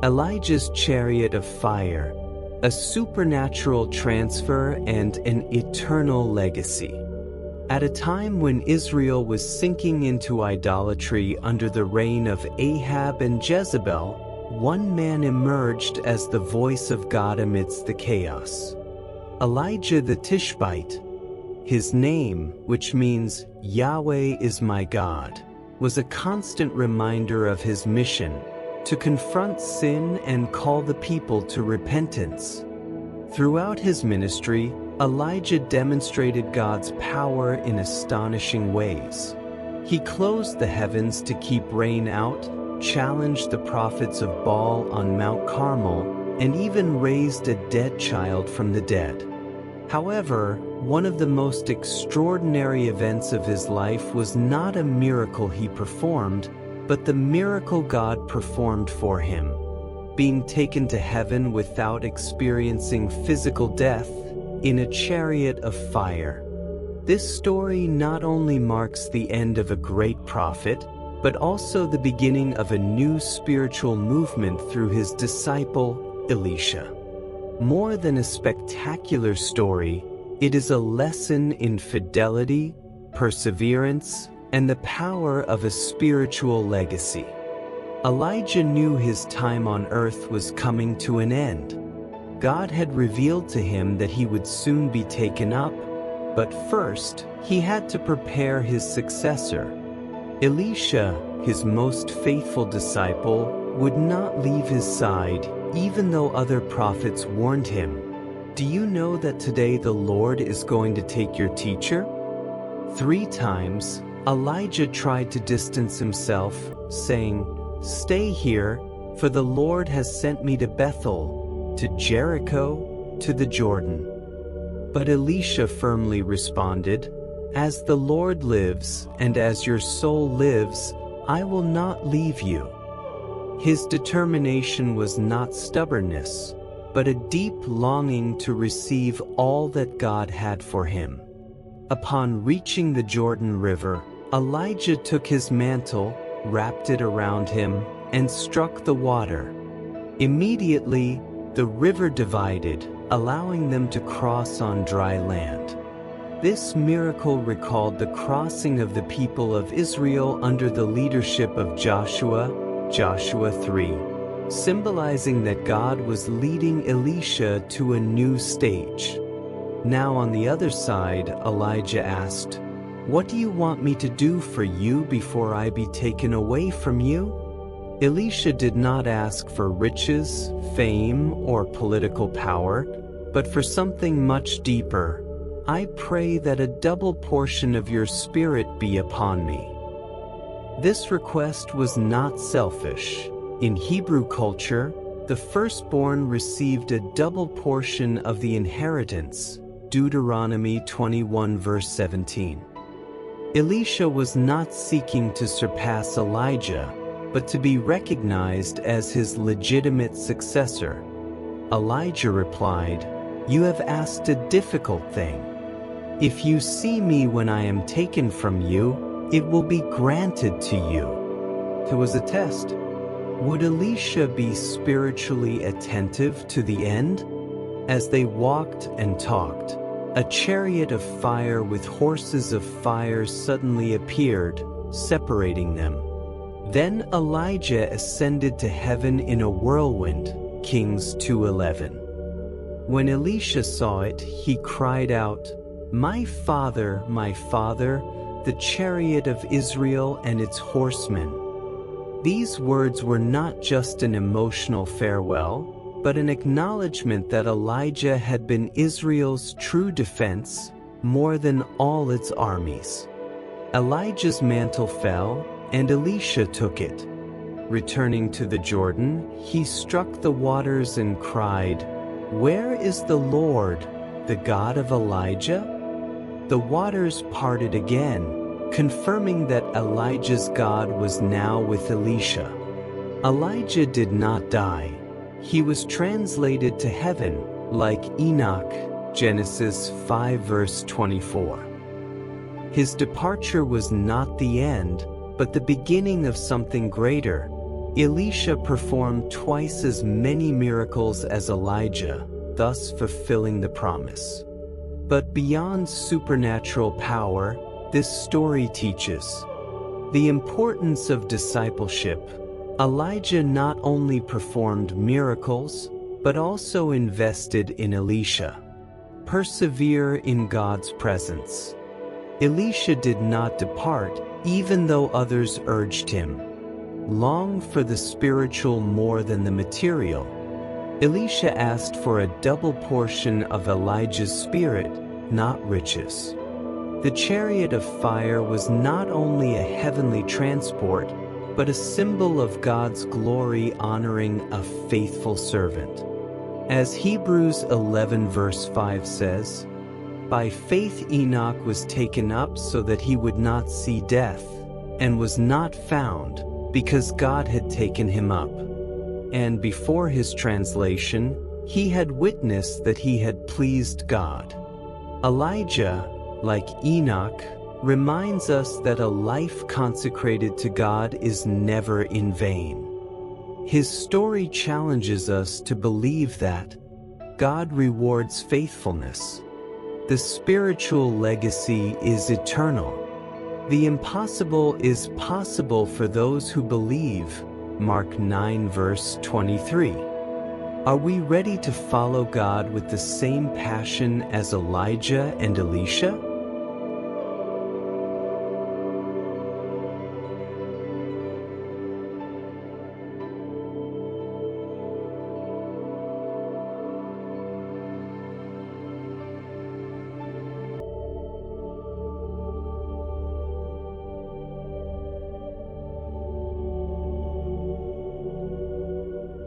Elijah's Chariot of Fire, a supernatural transfer and an eternal legacy. At a time when Israel was sinking into idolatry under the reign of Ahab and Jezebel, one man emerged as the voice of God amidst the chaos. Elijah the Tishbite. His name, which means Yahweh is my God, was a constant reminder of his mission to confront sin and call the people to repentance. Throughout his ministry, Elijah demonstrated God's power in astonishing ways. He closed the heavens to keep rain out, challenged the prophets of Baal on Mount Carmel, and even raised a dead child from the dead. However, one of the most extraordinary events of his life was not a miracle he performed, but the miracle God performed for him, being taken to heaven without experiencing physical death in a chariot of fire. This story not only marks the end of a great prophet, but also the beginning of a new spiritual movement through his disciple, Elisha. More than a spectacular story, it is a lesson in fidelity, perseverance, and the power of a spiritual legacy. Elijah knew his time on earth was coming to an end. God had revealed to him that he would soon be taken up, but first, he had to prepare his successor. Elisha, his most faithful disciple, would not leave his side, even though other prophets warned him. Do you know that today the Lord is going to take your teacher? 3 times, Elijah tried to distance himself, saying, "Stay here, for the Lord has sent me to Bethel, to Jericho, to the Jordan." But Elisha firmly responded, "As the Lord lives, and as your soul lives, I will not leave you." His determination was not stubbornness, but a deep longing to receive all that God had for him. Upon reaching the Jordan River, Elijah took his mantle, wrapped it around him, and struck the water. Immediately, the river divided, allowing them to cross on dry land. This miracle recalled the crossing of the people of Israel under the leadership of Joshua, Joshua 3, symbolizing that God was leading Elisha to a new stage. Now on the other side, Elijah asked, "What do you want me to do for you before I be taken away from you?" Elisha did not ask for riches, fame, or political power, but for something much deeper. "I pray that a double portion of your spirit be upon me." This request was not selfish. In Hebrew culture, the firstborn received a double portion of the inheritance, Deuteronomy 21 verse 17. Elisha was not seeking to surpass Elijah, but to be recognized as his legitimate successor. Elijah replied, "You have asked a difficult thing. If you see me when I am taken from you, it will be granted to you." It was a test. Would Elisha be spiritually attentive to the end? As they walked and talked, a chariot of fire with horses of fire suddenly appeared, separating them. Then Elijah ascended to heaven in a whirlwind, Kings 2:11. When Elisha saw it, he cried out, my father, the chariot of Israel and its horsemen." These words were not just an emotional farewell, but an acknowledgement that Elijah had been Israel's true defense, more than all its armies. Elijah's mantle fell, and Elisha took it. Returning to the Jordan, he struck the waters and cried, "Where is the Lord, the God of Elijah?" The waters parted again, confirming that Elijah's God was now with Elisha. Elijah did not die. He was translated to heaven, like Enoch, Genesis 5 verse 24. His departure was not the end, but the beginning of something greater. Elisha performed twice as many miracles as Elijah, thus fulfilling the promise. But beyond supernatural power, this story teaches the importance of discipleship. Elijah not only performed miracles, but also invested in Elisha. Persevere in God's presence. Elisha did not depart, even though others urged him. Long for the spiritual more than the material. Elisha asked for a double portion of Elijah's spirit, not riches. The chariot of fire was not only a heavenly transport, but a symbol of God's glory honoring a faithful servant. As Hebrews 11 verse 5 says, "By faith Enoch was taken up so that he would not see death, and was not found, because God had taken him up. And before his translation, he had witnessed that he had pleased God." Elijah, like Enoch, reminds us that a life consecrated to God is never in vain. His story challenges us to believe that God rewards faithfulness. The spiritual legacy is eternal. The impossible is possible for those who believe. Mark 9 verse 23. Are we ready to follow God with the same passion as Elijah and Elisha?